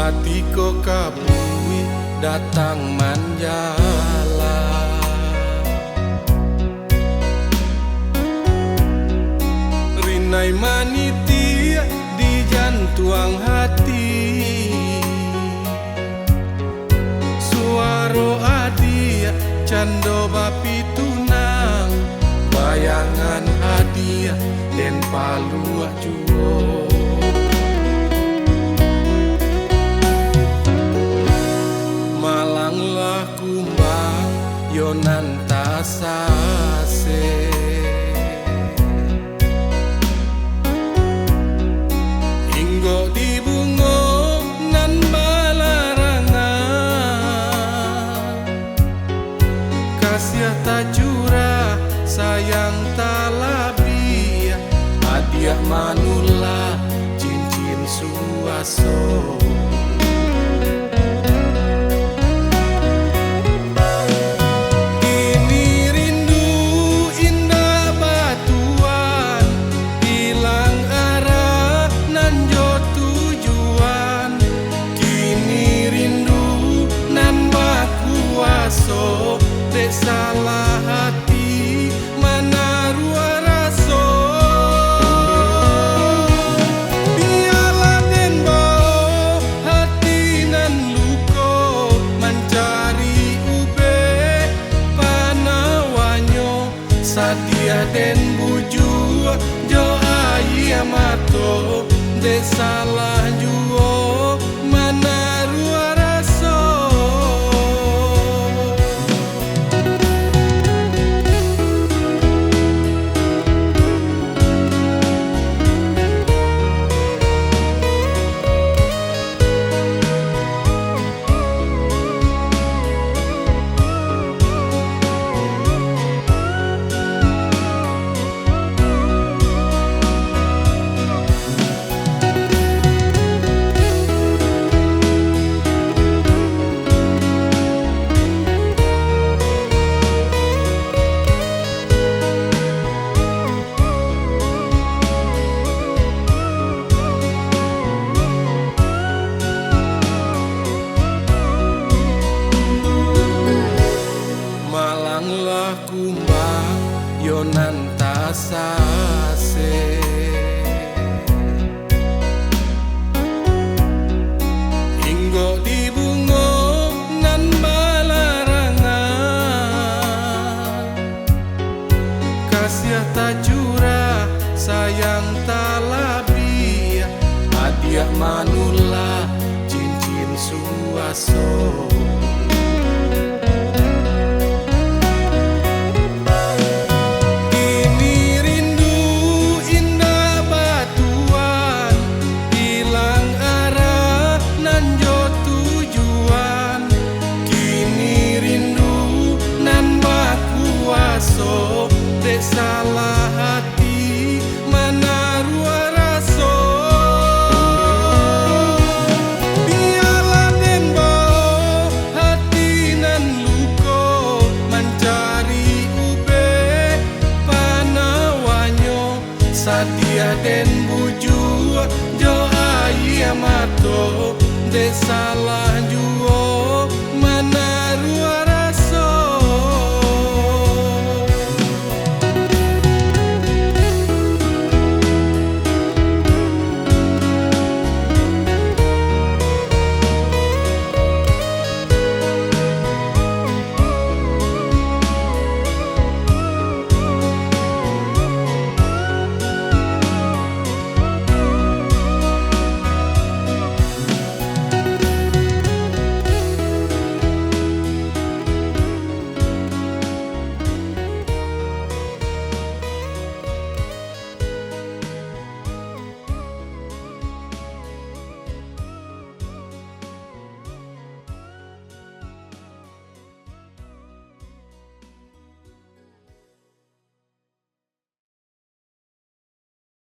Suatiko kabui datang manjala, rinai manitia di jantuang hati, suaro adia cando bapi tunang, bayangan hadiah den palua juo. Malanglah kumbang yonan tasase, hinggo di bungo nan balarangan, kasih tak curah sayang tak labia, hadiah manulah cincin suaso. Salah hati mana rua raso, biarlah den bau hati nan luko mencari ube panawanyo, sadia den buju jo ayah mato de salah juo mana rua raso. Malanglah kumbang yonan tasase, hinggo di bungo nan balarangan, kasih tak curah sayang tak labia, hadiah manulah cincin suaso. Salah hati mana rua raso, biarlah den bau hati nan luko mencari ube panawanyo, sadia den buju jo ayah mato de salah juo mana rua